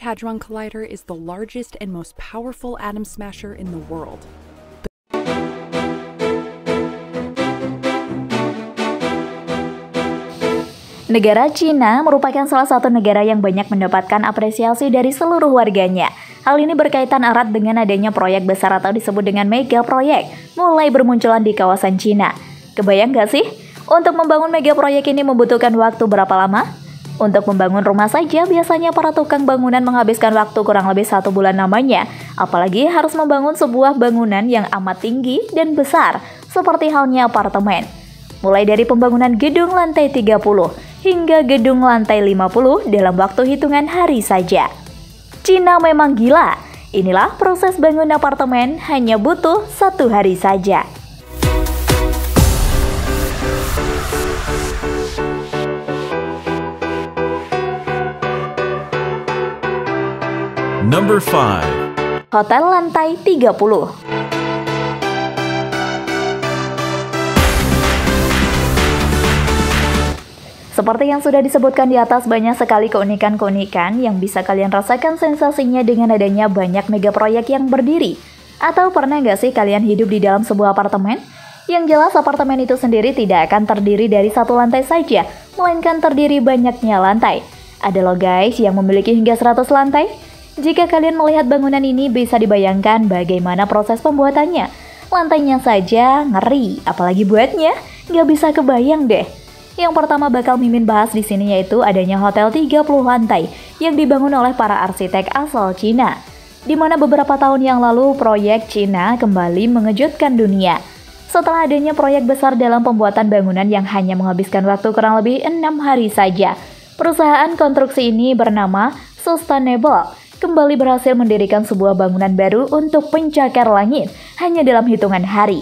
Large Hadron Collider is the largest and most powerful atom smasher in the world. Negara Cina merupakan salah satu negara yang banyak mendapatkan apresiasi dari seluruh warganya. Hal ini berkaitan erat dengan adanya proyek besar atau disebut dengan mega proyek, mulai bermunculan di kawasan Cina. Kebayang gak sih? Untuk membangun mega proyek ini membutuhkan waktu berapa lama? Untuk membangun rumah saja, biasanya para tukang bangunan menghabiskan waktu kurang lebih 1 bulan lamanya. Apalagi harus membangun sebuah bangunan yang amat tinggi dan besar, seperti halnya apartemen. Mulai dari pembangunan gedung lantai 30 hingga gedung lantai 50 dalam waktu hitungan hari saja. Cina memang gila. Inilah proses bangun apartemen hanya butuh 1 hari saja. Number 5. Hotel lantai 30. Seperti yang sudah disebutkan di atas, banyak sekali keunikan-keunikan yang bisa kalian rasakan sensasinya dengan adanya banyak mega proyek yang berdiri. Atau pernah nggak sih kalian hidup di dalam sebuah apartemen? Yang jelas apartemen itu sendiri tidak akan terdiri dari 1 lantai saja, melainkan terdiri banyaknya lantai. Ada loh guys yang memiliki hingga 100 lantai. Jika kalian melihat bangunan ini, bisa dibayangkan bagaimana proses pembuatannya. Lantainya saja ngeri, apalagi buatnya, nggak bisa kebayang deh. Yang pertama bakal Mimin bahas di sini yaitu adanya hotel 30 lantai yang dibangun oleh para arsitek asal Cina. Di mana beberapa tahun yang lalu proyek Cina kembali mengejutkan dunia. Setelah adanya proyek besar dalam pembuatan bangunan yang hanya menghabiskan waktu kurang lebih 6 hari saja, perusahaan konstruksi ini bernama Sustainable kembali berhasil mendirikan sebuah bangunan baru untuk pencakar langit hanya dalam hitungan hari.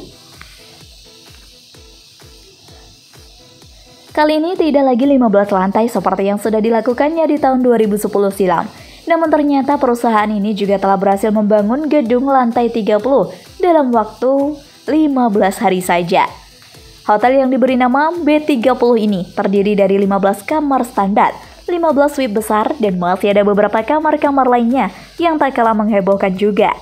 Kali ini tidak lagi 15 lantai seperti yang sudah dilakukannya di tahun 2010 silam. Namun ternyata perusahaan ini juga telah berhasil membangun gedung lantai 30 dalam waktu 15 hari saja. Hotel yang diberi nama B30 ini terdiri dari 15 kamar standar, 15 suite besar, dan masih ada beberapa kamar-kamar lainnya yang tak kalah menghebohkan juga.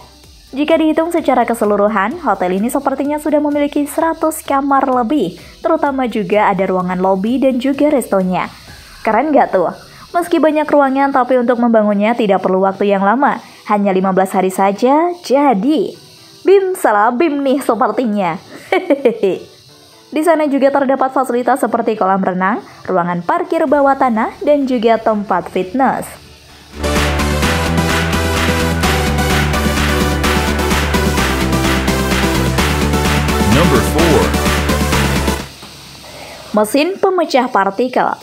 Jika dihitung secara keseluruhan, hotel ini sepertinya sudah memiliki 100 kamar lebih, terutama juga ada ruangan lobi dan juga restonya. Keren nggak tuh? Meski banyak ruangan, tapi untuk membangunnya tidak perlu waktu yang lama, hanya 15 hari saja, jadi bim salah bim nih sepertinya. Di sana juga terdapat fasilitas seperti kolam renang, ruangan parkir bawah tanah, dan juga tempat fitness. Number 4. Mesin pemecah partikel.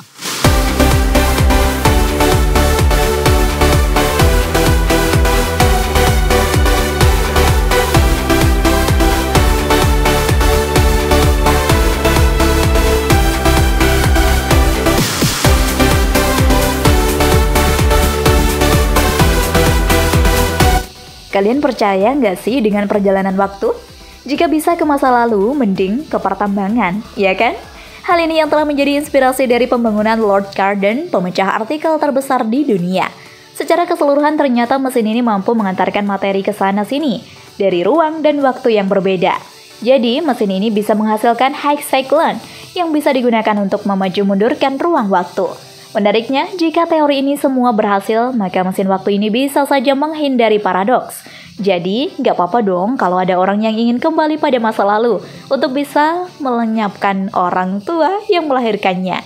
Kalian percaya nggak sih dengan perjalanan waktu? Jika bisa ke masa lalu, mending ke pertambangan, ya kan? Hal ini yang telah menjadi inspirasi dari pembangunan Lord Garden, pemecah partikel terbesar di dunia. Secara keseluruhan ternyata mesin ini mampu mengantarkan materi ke sana-sini, dari ruang dan waktu yang berbeda. Jadi, mesin ini bisa menghasilkan high cyclone, yang bisa digunakan untuk memaju mundurkan ruang waktu. Menariknya, jika teori ini semua berhasil, maka mesin waktu ini bisa saja menghindari paradoks. Jadi, nggak apa-apa dong kalau ada orang yang ingin kembali pada masa lalu untuk bisa melenyapkan orang tua yang melahirkannya.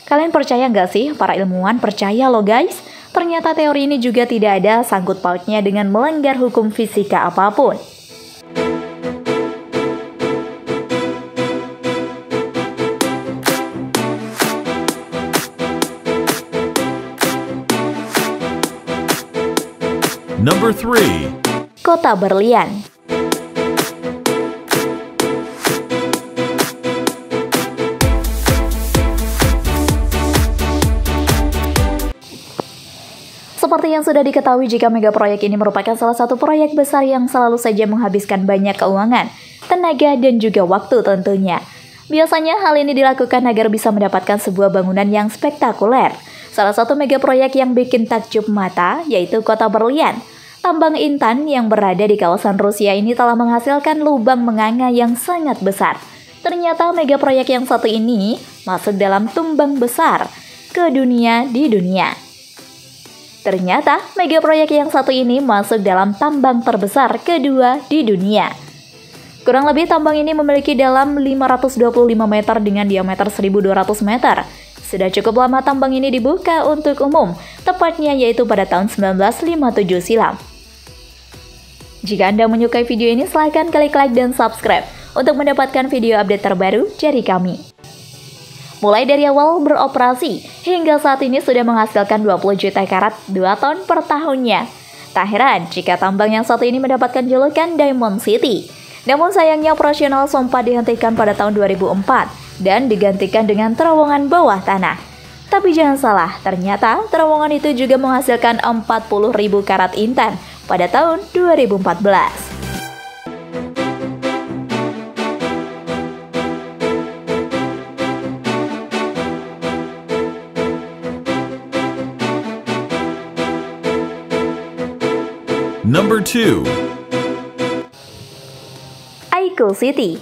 Kalian percaya nggak sih? Para ilmuwan percaya loh guys. Ternyata teori ini juga tidak ada sangkut pautnya dengan melanggar hukum fisika apapun. Number 3. Kota Berlian. Seperti yang sudah diketahui, jika mega proyek ini merupakan salah satu proyek besar yang selalu saja menghabiskan banyak keuangan, tenaga, dan juga waktu tentunya. Biasanya hal ini dilakukan agar bisa mendapatkan sebuah bangunan yang spektakuler. Salah satu mega proyek yang bikin takjub mata yaitu Kota Berlian. Tambang intan yang berada di kawasan Rusia ini telah menghasilkan lubang menganga yang sangat besar. Ternyata mega proyek yang satu ini masuk dalam tumbang besar ke dunia di dunia. Ternyata mega proyek yang satu ini masuk dalam tambang terbesar kedua di dunia. Kurang lebih tambang ini memiliki dalam 525 meter dengan diameter 1.200 meter. Sudah cukup lama tambang ini dibuka untuk umum, tepatnya yaitu pada tahun 1957 silam. Jika Anda menyukai video ini, silahkan klik like dan subscribe untuk mendapatkan video update terbaru dari kami. Mulai dari awal beroperasi, hingga saat ini sudah menghasilkan 20 juta karat 2 ton per tahunnya. Tak heran jika tambang yang satu ini mendapatkan julukan Diamond City. Namun sayangnya operasional sempat dihentikan pada tahun 2004 dan digantikan dengan terowongan bawah tanah. Tapi jangan salah, ternyata terowongan itu juga menghasilkan 40.000 karat intan pada tahun 2014. Number 2. Aiko City.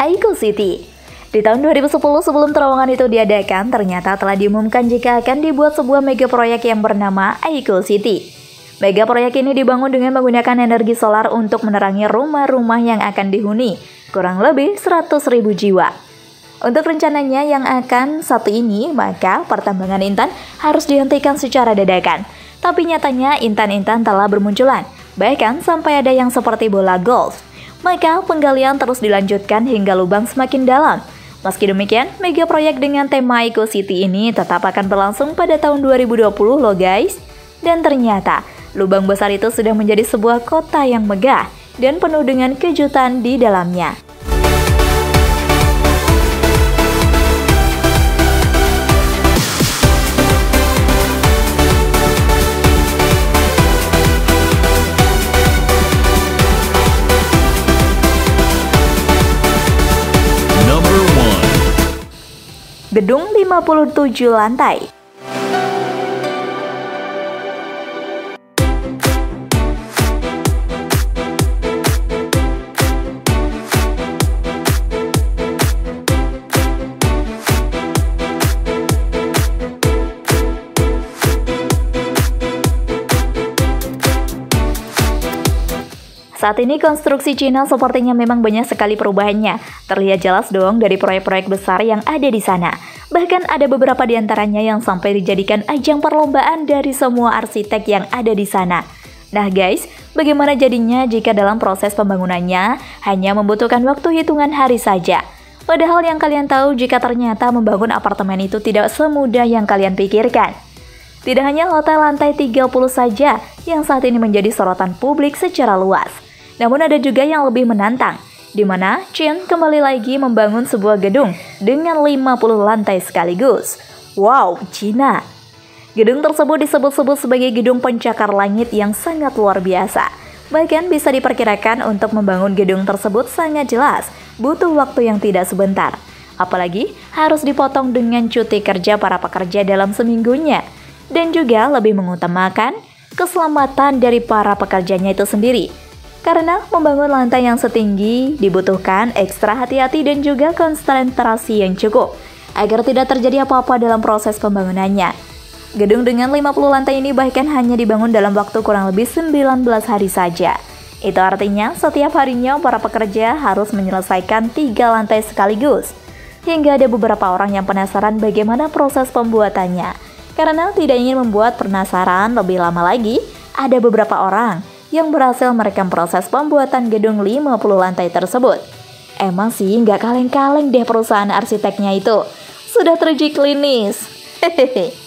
Aiko City. Di tahun 2010 sebelum terowongan itu diadakan, ternyata telah diumumkan jika akan dibuat sebuah mega proyek yang bernama Aiko City. Mega proyek ini dibangun dengan menggunakan energi solar untuk menerangi rumah-rumah yang akan dihuni, kurang lebih 100.000 jiwa. Untuk rencananya yang akan satu ini, maka pertambangan intan harus dihentikan secara dadakan. Tapi nyatanya intan-intan telah bermunculan, bahkan sampai ada yang seperti bola golf. Maka penggalian terus dilanjutkan hingga lubang semakin dalam. Meski demikian, mega proyek dengan tema Aiko City ini tetap akan berlangsung pada tahun 2020 loh guys. Dan ternyata, lubang besar itu sudah menjadi sebuah kota yang megah dan penuh dengan kejutan di dalamnya. Gedung 57 lantai. Saat ini konstruksi Cina sepertinya memang banyak sekali perubahannya. Terlihat jelas dong dari proyek-proyek besar yang ada di sana. Bahkan ada beberapa di antaranya yang sampai dijadikan ajang perlombaan dari semua arsitek yang ada di sana. Nah guys, bagaimana jadinya jika dalam proses pembangunannya hanya membutuhkan waktu hitungan hari saja? Padahal yang kalian tahu jika ternyata membangun apartemen itu tidak semudah yang kalian pikirkan. Tidak hanya hotel lantai 30 saja yang saat ini menjadi sorotan publik secara luas. Namun ada juga yang lebih menantang, di mana Chen kembali lagi membangun sebuah gedung dengan 50 lantai sekaligus. Wow, Cina! Gedung tersebut disebut-sebut sebagai gedung pencakar langit yang sangat luar biasa. Bahkan bisa diperkirakan untuk membangun gedung tersebut sangat jelas, butuh waktu yang tidak sebentar. Apalagi harus dipotong dengan cuti kerja para pekerja dalam seminggunya. Dan juga lebih mengutamakan keselamatan dari para pekerjanya itu sendiri. Karena membangun lantai yang setinggi dibutuhkan ekstra hati-hati dan juga konsentrasi yang cukup agar tidak terjadi apa-apa dalam proses pembangunannya. Gedung dengan 50 lantai ini bahkan hanya dibangun dalam waktu kurang lebih 19 hari saja. Itu artinya setiap harinya para pekerja harus menyelesaikan 3 lantai sekaligus. Hingga ada beberapa orang yang penasaran bagaimana proses pembuatannya. Karena tidak ingin membuat penasaran lebih lama lagi, ada beberapa orang yang berhasil merekam proses pembuatan gedung 50 lantai tersebut. Emang sih nggak kaleng-kaleng deh perusahaan arsiteknya itu. Sudah teruji klinis. Hehehe.